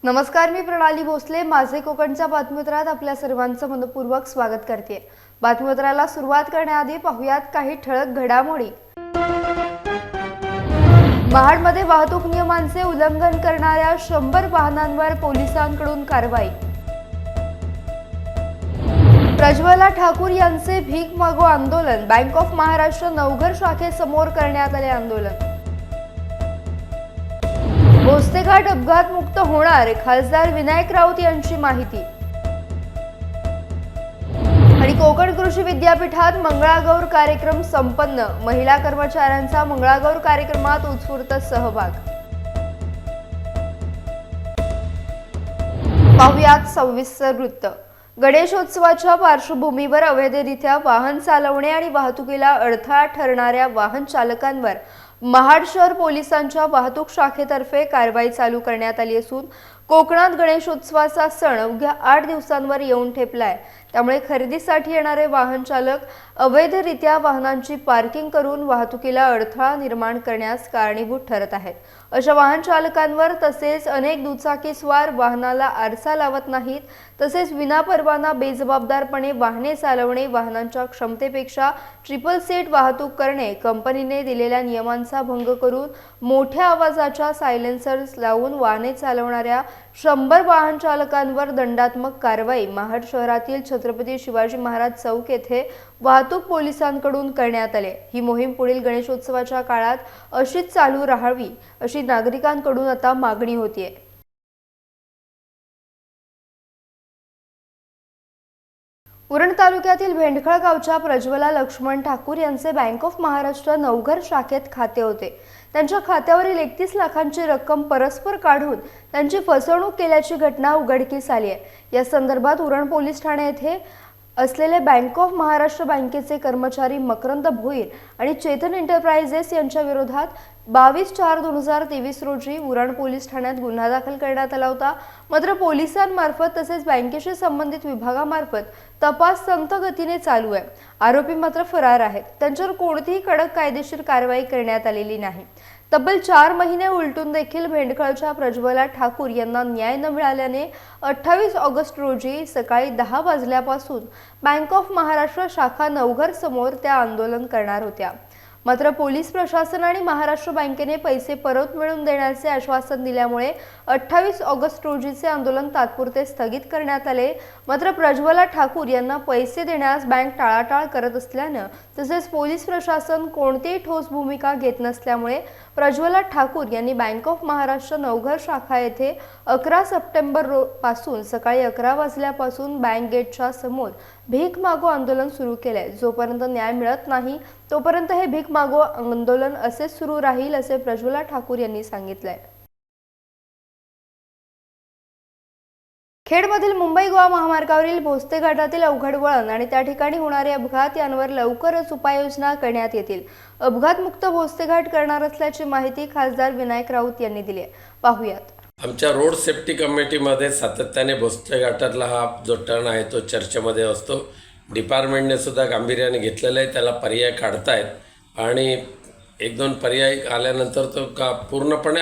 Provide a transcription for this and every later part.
नमस्कार, मी प्रणाली भोसले. माझे कोकणच्या बातमीपत्रात आपल्या सर्वांचं मनपूर्वक स्वागत करते. बातमीपत्राला सुरुवात करण्याआधी पाहुयात काही ठळक घडामोडी. महाडमध्ये वाहतूक नियमांचे उल्लंघन करणाऱ्या 100 वाहनांवर पोलिसांकडून कारवाई. प्रज्वला ठाकूर यांचे भीक मागो आंदोलन. बँक ऑफ महाराष्ट्र नवघर शाखेसमोर करण्यात आले आंदोलन. भोसतेघाट अपघात मुक्त होणार, खासदार विनायक राऊत यांची माहिती. आणि कोकण कृषी विद्यापीठात मंगळागौर कार्यक्रम संपन्न. महिला कर्मचाऱ्यांचा मंगळागौर कार्यक्रमात उत्स्फूर्त सहभाग. पाहुयात सविस्तर वृत्त. गणेशोत्सवाच्या पार्श्वभूमीवर अवैधरित्या वाहन चालवणे आणि वाहतुकीला अडथळा ठरणाऱ्या वाहन चालकांवर महाड शहर पोलिसांच्या वाहतूक शाखेतर्फे कारवाई चालू करण्यात आली असून कोकणात गणेशोत्सवाचा सण अवघ्या 8 दिवसांवर येऊन ठेपलाय. त्यामुळे खरेदीसाठी येणारे वाहन चालक अवैधरित्या वाहनांची पार्किंग करून वाहतुकीला अडथळा निर्माण करण्यास कारणीभूत ठरत आहेत. अशा वाहन चालकांवर तसेच अनेक दुचाकीस्वार वाहनाला आरसा लावत नाहीत, तसेच विनापरवाना बेजबाबदारपणे वाहने चालवणे, वाहनांच्या क्षमतेपेक्षा ट्रिपल सीट वाहतूक करणे, कंपनीने दिलेल्या नियमांचा भंग करून मोठ्या आवाजाच्या सायलेन्सर्स लावून वाहने चालवणाऱ्या 100 वाहन चालकांवर दंडात्मक कारवाई महाड शहरातील छत्रपती शिवाजी महाराज चौक येथे वाहतूक पोलिसांकडून करण्यात आली. ही मोहीम पुढील गणेशोत्सवाच्या काळात अशीच चालू राहावी अशी नागरिकांकडून आता मागणी होतीये. उरण तालुक्यातील भेंडखळ गावच्या प्रज्वला लक्ष्मण ठाकूर यांचे बँक ऑफ महाराष्ट्र नवघर शाखेत खाते होते. त्यांच्या खात्यावरील 31 लाखांची रक्कम परस्पर काढून त्यांची फसवणूक केल्याची घटना उघडकीस आली आहे. या संदर्भात उरण पोलीस ठाणे येथे असलेले बँक ऑफ महाराष्ट्र बँकेचे कर्मचारी मकरंद भोईर आणि चेतन एंटरप्राइजेस यांच्या विरोधात 22/4/2023 रोजी उरण पोलीस ठाण्यात गुन्हा दाखल करण्यात आला होता. मात्र पोलिसांमार्फत तसेच बँकेशी संबंधित विभागामार्फत तपास संथ गतीने चालू आहे. आरोपी मात्र फरार आहेत. त्यांच्यावर कोणतीही कडक कायदेशीर कारवाई करण्यात आलेली नाही. तब्बल 4 महिने उलटून देखील भेंडखळच्या प्रज्वला ठाकूर यांना न्याय न मिळाल्याने 28 ऑगस्ट रोजी सकाळी 10 वाजल्यापासून बँक ऑफ महाराष्ट्र शाखा नवघर समोर त्या आंदोलन करणार होत्या. मात्र पोलीस प्रशासन आणि महाराष्ट्र बँकेने पैसे परत मिळवून देण्याचे आश्वासन दिल्यामुळे 28 ऑगस्ट रोजीचे आंदोलन तात्पुरते स्थगित करण्यात आले. मात्र प्रज्वला ठाकूर यांना पैसे देण्यास बँक टाळाटाळ करत असल्यानं तसेच पोलीस प्रशासन कोणतीही ठोस भूमिका घेत नसल्यामुळे प्रज्वला ठाकूर यांनी बँक ऑफ महाराष्ट्र नवघर शाखा येथे 11 सप्टेंबर पासून सकाळी 11 वाजल्यापासून बँक गेटच्या समोर भीक मागो आंदोलन सुरू केले. जोपर्यंत न्याय मिळत नाही तोपर्यंत हे भीक मागो आंदोलन असेच सुरू राहील असे प्रज्वला ठाकूर यांनी सांगितले. खेडमधील मुंबई गोवा महामार्गावरील भोसते घाटातील अवघड वळण आणि त्या ठिकाणी होणारे अपघात यांवर लवकरच उपाययोजना करण्यात येतील. अपघात मुक्त भोसते घाट करणार असल्याची माहिती खासदार विनायक राऊत यांनी दिली आहे. पाहुयात. आमच्या रोड सेफ्टी कमिटीमध्ये सातत्याने भोसते घाटातला हा जो टर्न आहे तो चर्चेमध्ये असतो. डिपार्टमेंटने सुद्धा गांभीर्याने घेतलेलं आहे. त्याला पर्याय काढतायत आणि 1-2 पर्याय आल्यानंतर तो का पूर्णपणे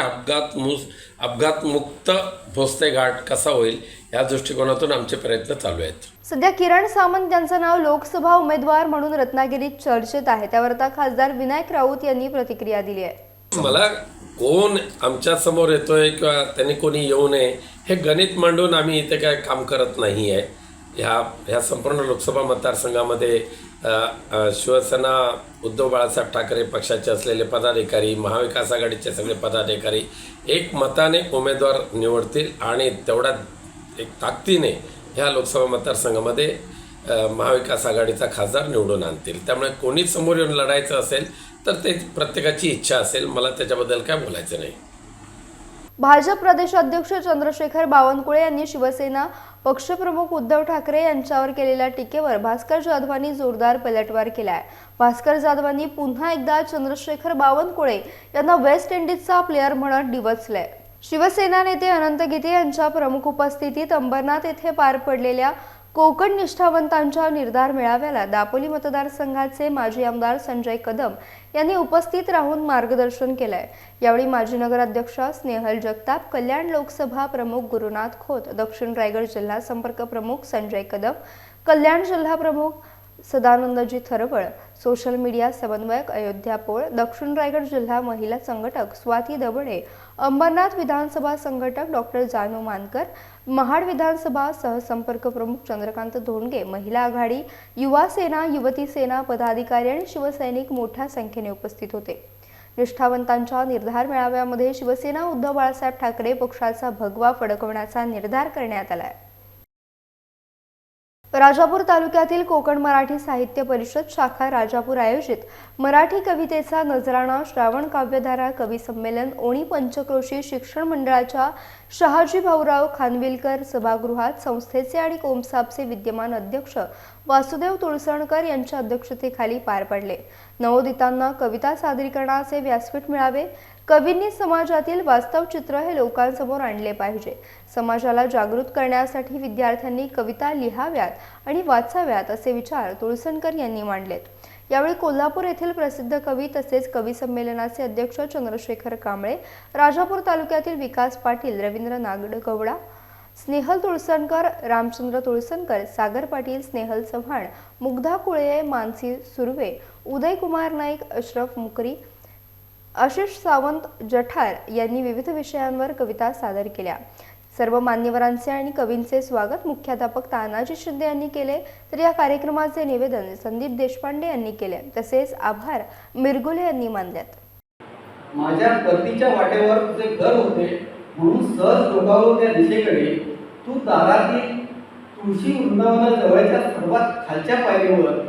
अपघातमुक्त भोसते घाट कसा होईल या दृष्टिकोनातून आमचे प्रयत्न चालू आहेत. सध्या किरण सामंत यांचं नाव लोकसभा उमेदवार म्हणून रत्नागिरीत चर्चेत आहे. त्यावर आता खासदार विनायक राऊत यांनी प्रतिक्रिया दिली आहे. मला कोण आमच्या समोर येतोय किंवा त्यांनी कोणी येऊ नये हे गणित मांडून आम्ही इथे काय काम करत नाही आहे. ह्या संपूर्ण लोकसभा मतदारसंघामध्ये शिवसेना उद्धव बाळासाहेब ठाकरे पक्षाचे असलेले पदाधिकारी, महाविकास आघाडीचे सगळे पदाधिकारी एक मताने उमेदवार निवडतील आणि तेवढ्यात एक ताकदीने ह्या लोकसभा मतदारसंघामध्ये महाविकास आघाडीचा खासदार निवडून आणतील. त्यामुळे कोणी समोर येऊन लढायचं असेल तर ते प्रत्येकाची इच्छा असेल. मला त्याच्याबद्दल काय बोलायचं नाही. भाजप प्रदेशाध्यक्ष चंद्रशेखर बावनकुळे यांनी शिवसेना पक्षप्रमुख उद्धव ठाकरे यांच्यावर केलेल्या टीकेवर भास्कर जाधवांनी जोरदार पलटवार केलाय. भास्कर जाधवांनी पुन्हा एकदा चंद्रशेखर बावनकुळे यांना वेस्ट इंडिजचा प्लेअर म्हणत डिवचलंय. शिवसेना नेते अनंत गीते यांच्या प्रमुख उपस्थितीत अंबरनाथ येथे पार पडलेल्या कोकण निष्ठावंतांच्या निर्धार मेळाव्याला दापोली मतदारसंघाचे माजी आमदार संजय कदम यांनी उपस्थित राहून मार्गदर्शन केलंय। यावेळी माजी नगराध्यक्ष स्नेहल जगताप, कल्याण लोकसभा प्रमुख गुरुनाथ खोत, दक्षिण रायगड जिल्हा संपर्क प्रमुख संजय कदम, कल्याण जिल्हा प्रमुख सदानंदजी थरवळ, सोशल मीडिया समन्वयक अयोध्या पोळ, दक्षिण रायगड जिल्हा महिला संघटक स्वाती दबडे, अंबरनाथ विधानसभा संघटक डॉक्टर जानू मानकर, महाड विधानसभा सहसंपर्क प्रमुख चंद्रकांत धोंडगे, महिला आघाडी, युवा सेना, युवती सेना पदाधिकारी आणि शिवसैनिक मोठ्या संख्येने उपस्थित होते। निष्ठावंतांच्या निर्धार मेळाव्यामध्ये शिवसेना उद्धव बाळासाहेब ठाकरे पक्षाचा भगवा फडकवण्याचा निर्धार करण्यात आलाय। राजापूर तालुक्यातील कोकण मराठी साहित्य परिषद शाखा राजापूर आयोजित मराठी कवितेचा नजराणा श्रावण काव्यधारा कवी संमेलन ओणी पंचक्रोशी शिक्षण मंडळाच्या शहाजी भाऊराव खानविलकर सभागृहात संस्थेचे आणि कोमसाबचे विद्यमान अध्यक्ष वासुदेव तुळसणकर यांच्या अध्यक्षतेखाली पार पडले। नवोदितांना कविता सादरीकरणाचे व्यासपीठ मिळावे, कवींनी समाजातील वास्तव चित्र हे लोकांसमोर आणले पाहिजे, समाजाला जागृत करण्यासाठी विद्यार्थ्यांनी कविता लिहाव्यात आणि वाचाव्यात असे विचार तुळसणकर यांनी मांडलेत। यावेळी कोल्हापूर येथील प्रसिद्ध कवी तसेच कवी संमेलनाचे अध्यक्ष चंद्रशेखर कांबळे, राजापूर तालुक्यातील विकास पाटील, रवींद्र नागडगौडा, स्नेहल तुळसणकर, रामचंद्र तुळसणकर, सागर पाटील, स्नेहल चव्हाण, मुग्धा कुळे, मानसी सुर्वे, उदय कुमार नाईक, अशरफ मुकरी, आशिष सावंत जठार यांनी विविध विषयांवर कविता सादर केल्या। सर्व मान्यवरांचे आणि कवींचे स्वागत मुख्याध्यापक तानाजी शिंदे यांनी केले, तर या कार्यक्रमाचे निवेदन संदीप देशपांडे यांनी केले, तसेच आभार मिरगुले यांनी मानलेत। माझ्या परतीच्या वाटेवर तुझे घर होते म्हणून सहज डोकावलो त्या दिशेकडे, तू दारातील तुळशी वृंदावनाजवळच्या सर्वात खालच्या पायरीवर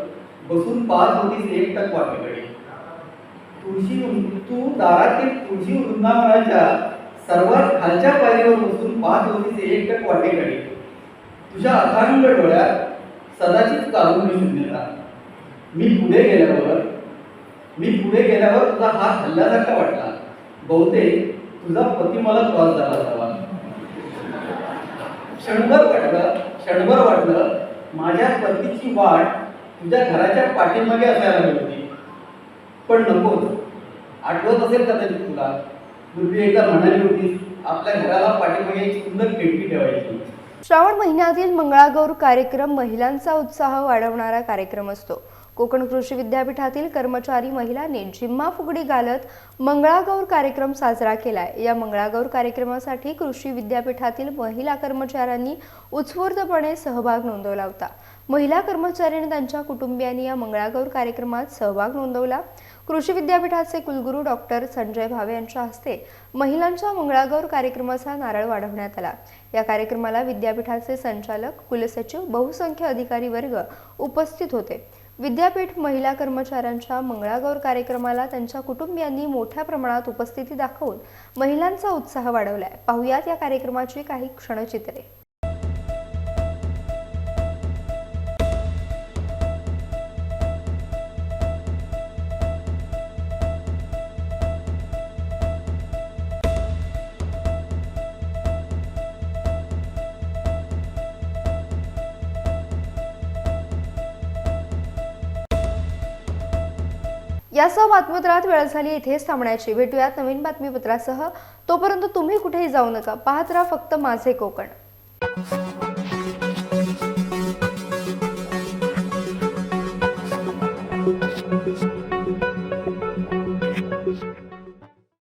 बसून पाहत होतीस एकटक वाटेकडे। तू दारातील तुळशी वृंदावनाच्या सर्वात खालच्या पायरीवर बसून पाहत होतीस एकटक वाटेकडे। तुझ्या अथांग डोळ्यात सदाचीच कारुण्य शून्यता। मी पुढे गेल्यावर तुझा हात हल्ल्यासारखा वाटला, बहुतेक तुझा पती मला त्रास झाला असावा। क्षणभर वाटलं माझ्या पतीची वाट तुझ्या घराच्या पाठीमागे असायला हवी होती, पण नकोच। आठवत असेल कदाचित तुला, पूर्वी एकदा म्हणाली होतीस आपल्या घराला पाठीमागे एक सुंदर खिडकी ठेवायची। श्रावण महिन्यातील मंगळागौर कार्यक्रम महिलांचा उत्साह वाढवणारा कार्यक्रम असतो। कोकण कृषी विद्यापीठातील कर्मचारी महिलांनी झिम्मा फुगडी घालत मंगळागौर कार्यक्रम साजरा केलाय। या मंगळागौर कार्यक्रमासाठी कृषी विद्यापीठातील महिला कर्मचाऱ्यांनी उत्स्फूर्तपणे सहभाग नोंदवला होता। महिला कर्मचाऱ्यांनी त्यांच्या कुटुंबियांनी या मंगळागौर कार्यक्रमात सहभाग नोंदवला। कृषी विद्यापीठाचे कुलगुरू डॉक्टर संजय भावे यांच्या हस्ते महिलांच्या मंगळागौर कार्यक्रमाचा नारळ वाढवण्यात आला। या कार्यक्रमाला विद्यापीठाचे संचालक, कुलसचिव, बहुसंख्य अधिकारी वर्ग उपस्थित होते। विद्यापीठ महिला कर्मचाऱ्यांच्या मंगळागौर कार्यक्रमाला त्यांच्या कुटुंबियांनी मोठ्या प्रमाणात उपस्थिती दाखवून महिलांचा उत्साह वाढवलाय। पाहुयात या कार्यक्रमाची काही क्षणचित्रे। यासह बातमीपत्रात वेळ झाली इथेच थांबण्याची। भेटूयात नवीन बातमीपत्रासह। तोपर्यंत तुम्ही कुठेही जाऊ नका, पाहत राहा फक्त माझे कोकण।